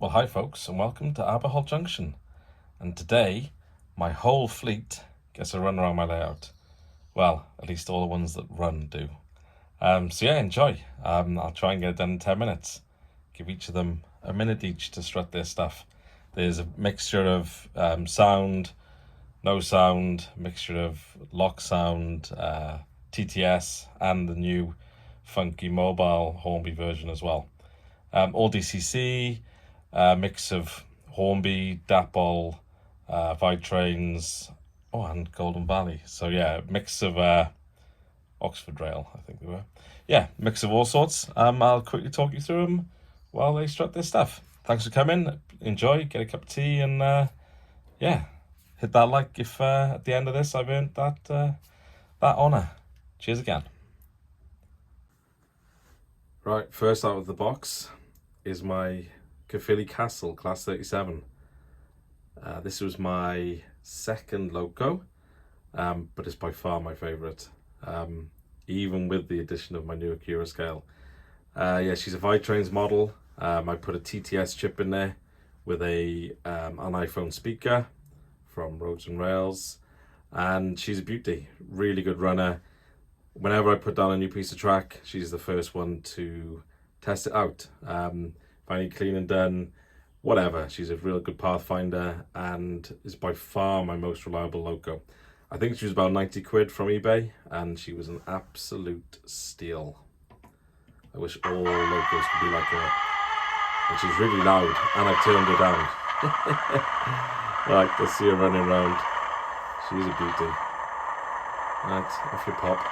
Well, hi folks, and welcome to Aberhol Junction. And today, my whole fleet gets a run around my layout. Well, at least all the ones that run do. So yeah, enjoy. I'll try and get it done in 10 minutes. Give each of them a minute each to strut their stuff. There's a mixture of sound, no sound, mixture of lock sound, TTS, and the new funky mobile Hornby version as well. All DCC, mix of Hornby, Dapple, Vitrains, and Golden Valley. So yeah, mix of Oxford Rail, I think they were. Yeah, mix of all sorts. I'll quickly talk you through them while they strut their stuff. Thanks for coming. Enjoy, get a cup of tea, and yeah, hit that like if at the end of this I've earned that honour. Cheers again. Right, first out of the box is my Caerphilly Castle Class 37. This was my second Loco, but it's by far my favourite, even with the addition of my new Accurascale. Yeah, she's a Vitrains model. I put a TTS chip in there with an iPhone speaker from Roads and Rails, and she's a beauty, really good runner. Whenever I put down a new piece of track, she's the first one to test it out. If I need cleaning done, whatever, she's a real good pathfinder and is by far my most reliable Loco. I think she was about 90 quid from eBay and she was an absolute steal. I wish all Locos could be like her. And she's really loud and I've turned her down. Right, let's see her running around. She's a beauty. Right, off you pop.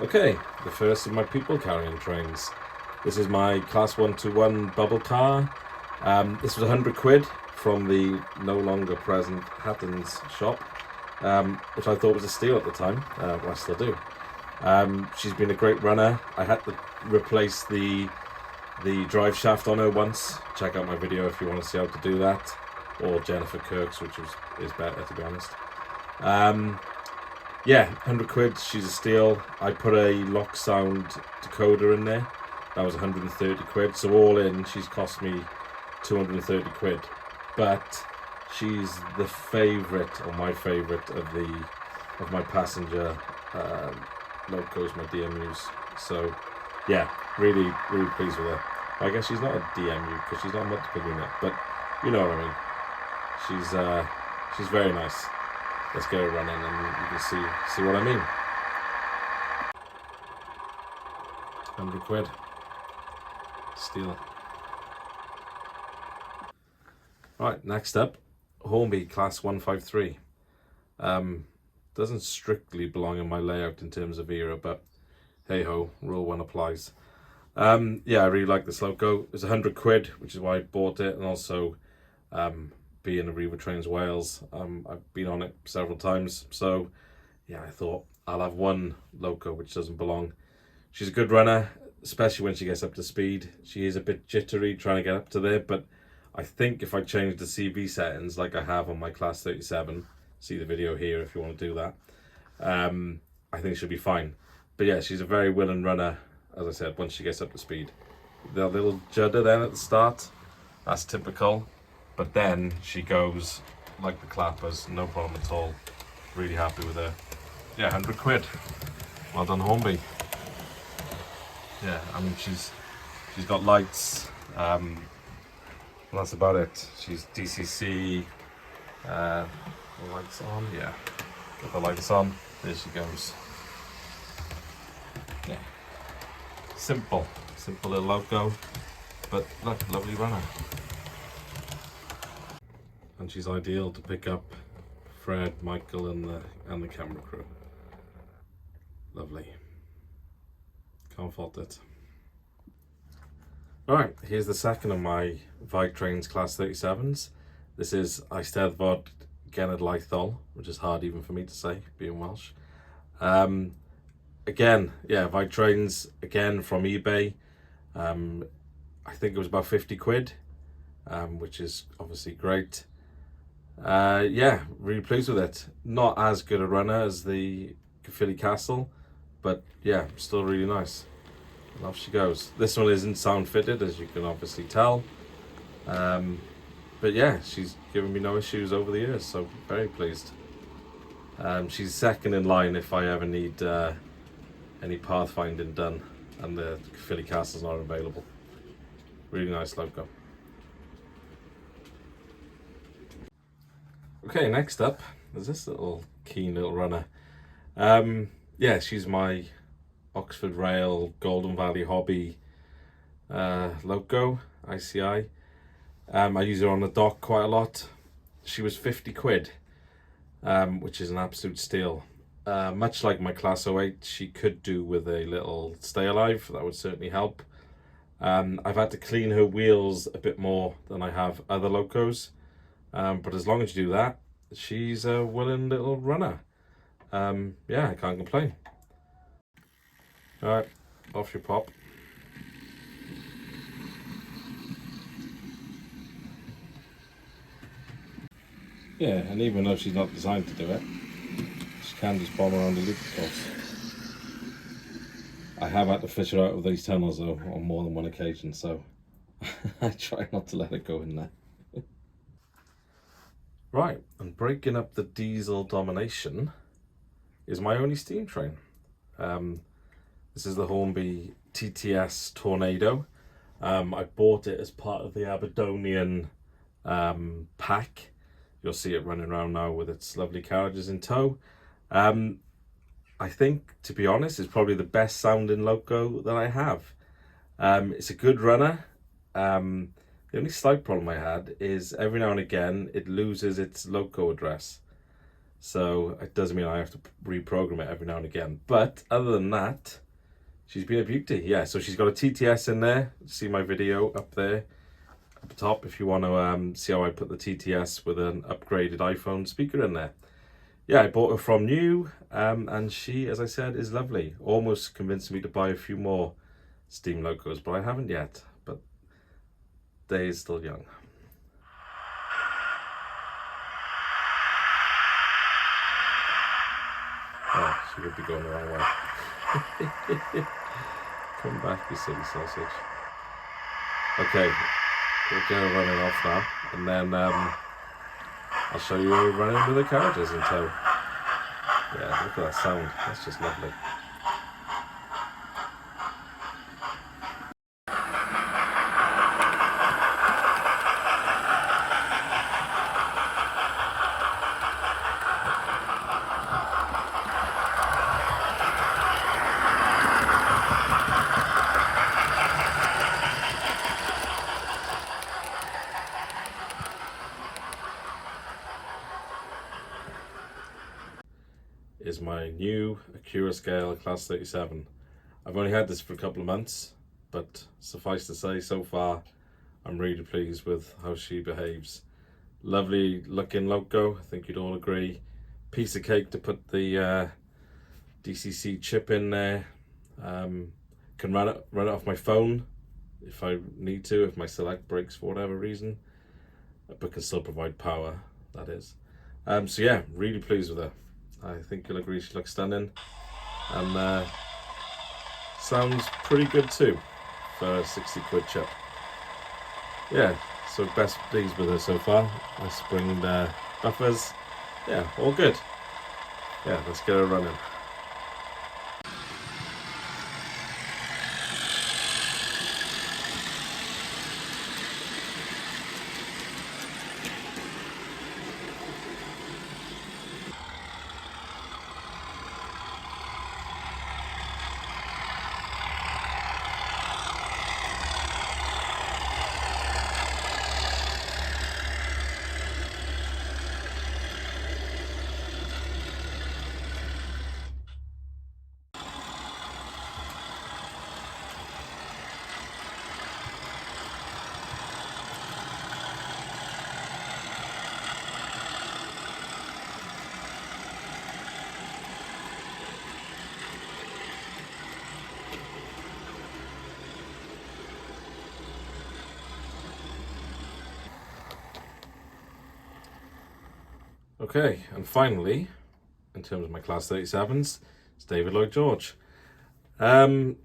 Okay, the first of my people carrying trains. This is my Class 121 Bubblecar. This was 100 quid from the no longer present Hatton's shop, which I thought was a steal at the time. Well, I still do. She's been a great runner. I had to replace the drive shaft on her once. Check out my video if you want to see how to do that, or Jennifer Kirk's, which is better, to be honest. Yeah, 100 quid, she's a steal. I put a lock sound decoder in there. That was 130 quid. So all in, she's cost me 230 quid. But she's the favourite, or my favourite, of my passenger Locos, my DMUs. So yeah, really, really pleased with her. I guess she's not a DMU because she's not a multiple unit, but you know what I mean. She's very nice. Let's get her running and you can see what I mean. 100 quid. Steal. Right, next up, Hornby Class 153. Doesn't strictly belong in my layout in terms of era, but hey ho, rule 1 applies. Yeah, I really like this Loco. It's 100 quid, which is why I bought it, and also being a River Trains Wales, I've been on it several times, so yeah, I thought I'll have one Loco which doesn't belong. She's a good runner, especially when she gets up to speed. She is a bit jittery trying to get up to there, but I think if I change the CV settings like I have on my Class 37, see the video here if you want to do that, I think she'll be fine. But yeah, she's a very willing runner, as I said, once she gets up to speed. The little judder then at the start, that's typical. But then she goes like the clappers, no problem at all. Really happy with her. Yeah, 100 quid. Well done, Hornby. Yeah, I mean she's got lights. Well, that's about it. She's DCC. The lights on. Yeah, got the lights on. There she goes. Yeah, simple little Loco, but look, lovely runner. And she's ideal to pick up Fred, Michael, and the camera crew. Lovely. Can't fault it. Right, here's the second of my Trains Class 37s. This is Eisteddfod Genedlaethol, which is hard even for me to say, being Welsh. Again, yeah, Trains, again from eBay. I think it was about 50 quid, which is obviously great. Yeah, really pleased with it. Not as good a runner as the Caerphilly Castle, but yeah, still really nice. And off she goes. This one isn't sound fitted, as you can obviously tell. But yeah, she's given me no issues over the years, so very pleased. She's second in line if I ever need any pathfinding done and the Caerphilly Castle's not available. Really nice loco. Okay, next up is this little keen little runner. Yeah, she's my Oxford Rail Golden Valley Hobby loco, ICI. I use her on the dock quite a lot. She was 50 quid, which is an absolute steal. Much like my Class 08, she could do with a little stay alive. That would certainly help. I've had to clean her wheels a bit more than I have other locos. But as long as you do that, she's a willing little runner. Yeah, I can't complain. Alright, off you pop. Yeah, and even though she's not designed to do it, she can just bomb around the loop, of course. I have had to fish her out of these tunnels though on more than one occasion, so I try not to let her go in there. Right, and breaking up the diesel domination is my only steam train. This is the Hornby TTS Tornado. I bought it as part of the Aberdonian pack. You'll see it running around now with its lovely carriages in tow. I think, to be honest, it's probably the best sounding loco that I have. It's a good runner. The only slight problem I had is every now and again it loses its loco address. So it does mean I have to reprogram it every now and again. But other than that, she's been a beauty. Yeah, so she's got a TTS in there. See my video up there at the top if you want to see how I put the TTS with an upgraded iPhone speaker in there. Yeah, I bought her from new, and she, as I said, is lovely. Almost convinced me to buy a few more steam locos, but I haven't yet. But day is still young. Oh, she would be going the wrong way. Come back, you silly sausage. Okay, we'll get her running off now, and then I'll show you her running with the carriages in tow. Yeah, look at that sound. That's just lovely. Is my new Accurascale Class 37. I've only had this for a couple of months, but suffice to say, so far, I'm really pleased with how she behaves. Lovely looking loco, I think you'd all agree. Piece of cake to put the DCC chip in there. Can run it off my phone if I need to, if my select breaks for whatever reason, but can still provide power, that is. So yeah, really pleased with her. I think you'll agree she looks stunning, and sounds pretty good too for a 60 quid chip. Yeah, so best pleased with her so far. My spring buffers, yeah, all good. Yeah, let's get her running. Okay, and finally, in terms of my Class 37s, it's David Lloyd George.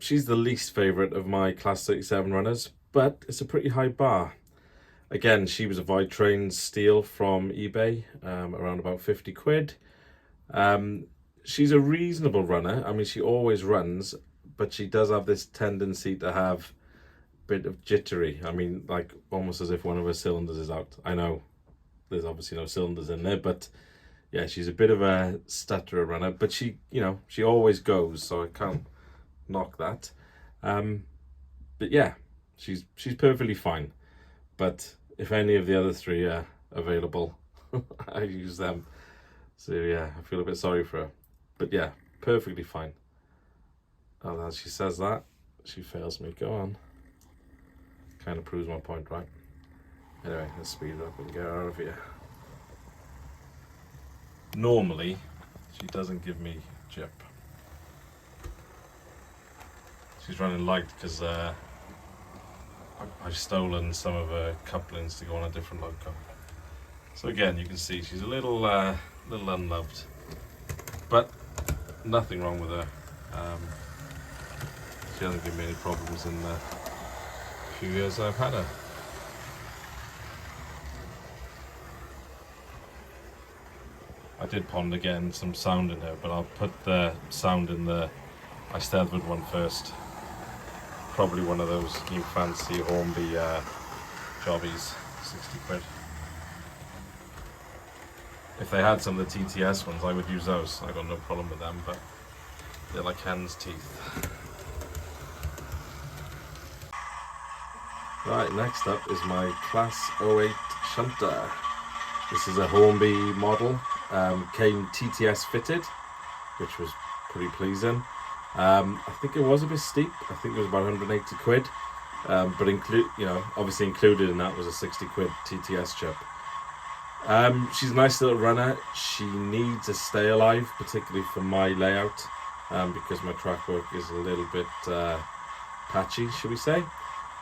She's the least favourite of my Class 37 runners, but it's a pretty high bar. Again, she was a Void Train steal from eBay, around about 50 quid. She's a reasonable runner. I mean, she always runs, but she does have this tendency to have a bit of jittery. I mean, like almost as if one of her cylinders is out. I know there's obviously no cylinders in there, but yeah, she's a bit of a stutterer runner, but she, you know, she always goes, so I can't knock that. But yeah, she's perfectly fine. But if any of the other three are available, I use them. So yeah, I feel a bit sorry for her. But yeah, perfectly fine. And as she says that, she fails me. Go on. Kind of proves my point, right? Anyway, let's speed it up and get her out of here. Normally, she doesn't give me jip. She's running light because I've stolen some of her couplings to go on a different loco. So again, you can see she's a little unloved, but nothing wrong with her. She hasn't given me any problems in the few years I've had her. I did ponder getting some sound in her, but I'll put the sound in the Eisteddfod one first. Probably one of those new fancy Hornby jobbies, 60 quid. If they had some of the TTS ones, I would use those. I got no problem with them, but they're like hen's teeth. Right, next up is my Class 08 Shunter. This is a Hornby model, came TTS fitted, which was pretty pleasing. I think it was a bit steep. I think it was about 180 quid, but obviously included in that was a 60 quid TTS chip. She's a nice little runner. She needs a stay alive, particularly for my layout, because my track work is a little bit patchy, should we say.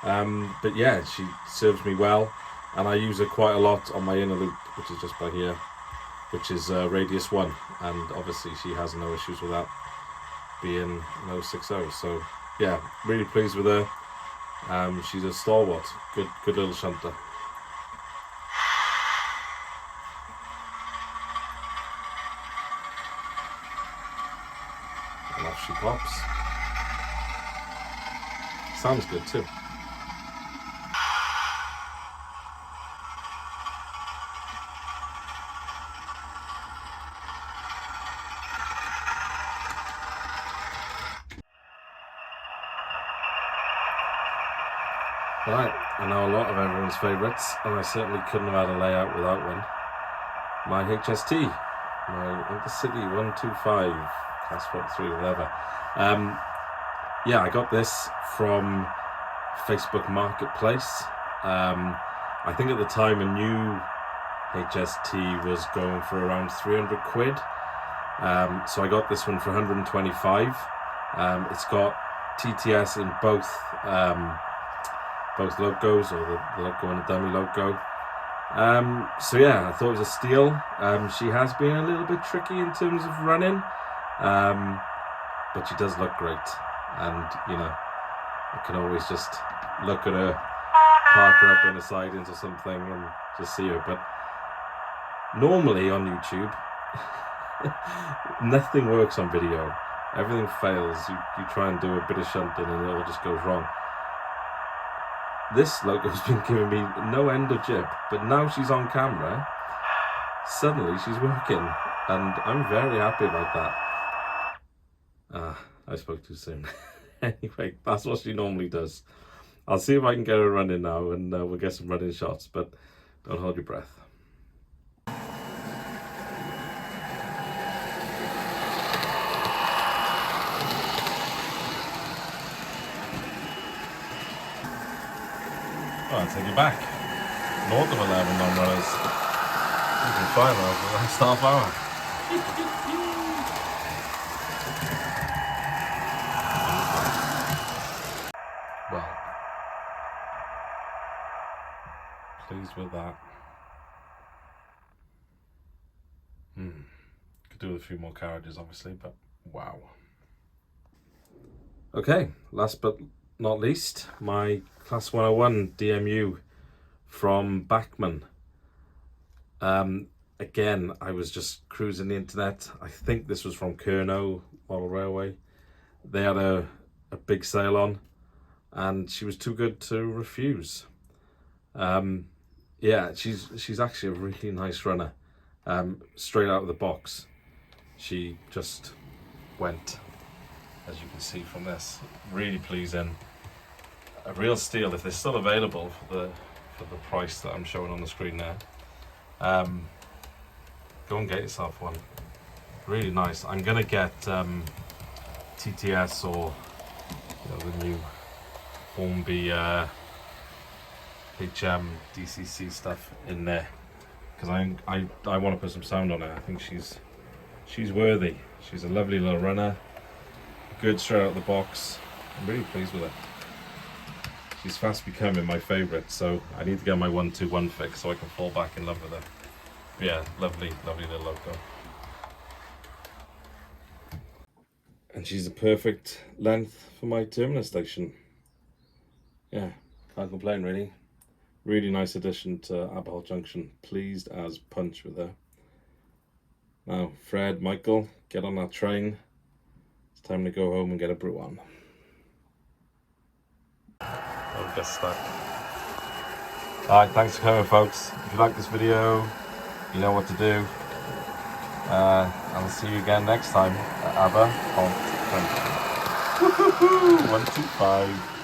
But yeah, she serves me well, and I use her quite a lot on my inner loop, which is just by here, which is radius 1, and obviously she has no issues with that being an 060. So yeah, really pleased with her. She's a stalwart, good little shunter. And off she pops. Sounds good too. Right, I know a lot of everyone's favourites, and I certainly couldn't have had a layout without one. My HST, my Intercity 125, Class 43, whatever. Yeah, I got this from Facebook Marketplace. I think at the time a new HST was going for around 300 quid. So I got this one for 125. It's got TTS in both locos, or the loco and the dummy loco. So yeah, I thought it was a steal. She has been a little bit tricky in terms of running, but she does look great. And you know, I can always just look at her, park her up in a side into something, and just see her. But normally on YouTube, nothing works on video. Everything fails. You try and do a bit of shunting, and it all just goes wrong. This loco's been giving me no end of jib, but now she's on camera, suddenly she's working, and I'm very happy about that. I spoke too soon. Anyway, that's what she normally does. I'll see if I can get her running now, and we'll get some running shots, but don't hold your breath. Oh, I'll take it back. North of 11 non-runners. You can find her for the last half hour. Well, pleased with that. Could do with a few more carriages, obviously, but wow. Okay, last but not least, my Class 101 DMU from Bachmann. Again, I was just cruising the internet. I think this was from Kernow Model Railway. They had a big sale on, and she was too good to refuse. Yeah, she's actually a really nice runner. Straight out of the box, she just went, as you can see from this. Really pleasing. A real steal if they're still available for the price that I'm showing on the screen there. Go and get yourself one. Really nice. I'm gonna get TTS or the new Hornby HM DCC stuff in there, because I want to put some sound on her. I think she's worthy. She's a lovely little runner, good straight out of the box. I'm really pleased with her. She's fast becoming my favourite, so I need to get my 121 fix so I can fall back in love with her. But yeah, lovely little loco. And she's a perfect length for my terminus station. Yeah, can't complain really. Really nice addition to Aberhall Junction. Pleased as punch with her. Now, Fred, Michael, get on that train. It's time to go home and get a brew on. I'll get stuck. Alright, thanks for coming, folks. If you like this video, you know what to do. I'll see you again next time at Aberhall Junction. 125.